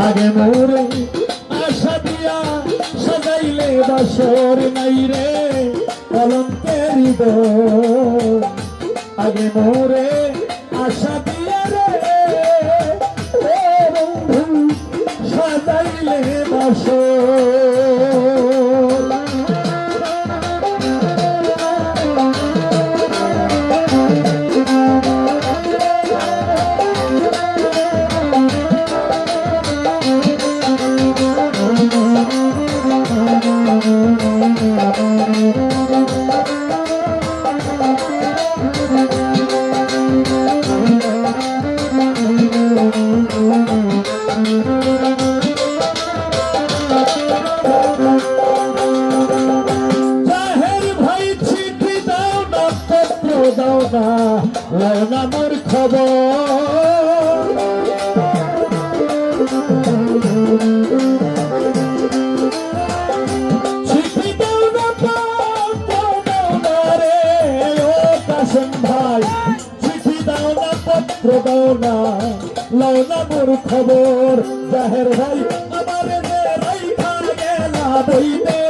আগে মোরে আশা দিয়া সাজাইলে বাসর নাই রে কলঙ্কের হৃদয় আগে মোরে আশা দিয়া রে ও বন্ধু সাজাইলে বাসর দাও না লও না মোর খবর চিঠি দাও না দাও না রে ও কাসেম ভাই চিঠি দাও না পত্র দাও না লও না মোর খবর জাহের ভাই আমার রাইখা গেলা বইতে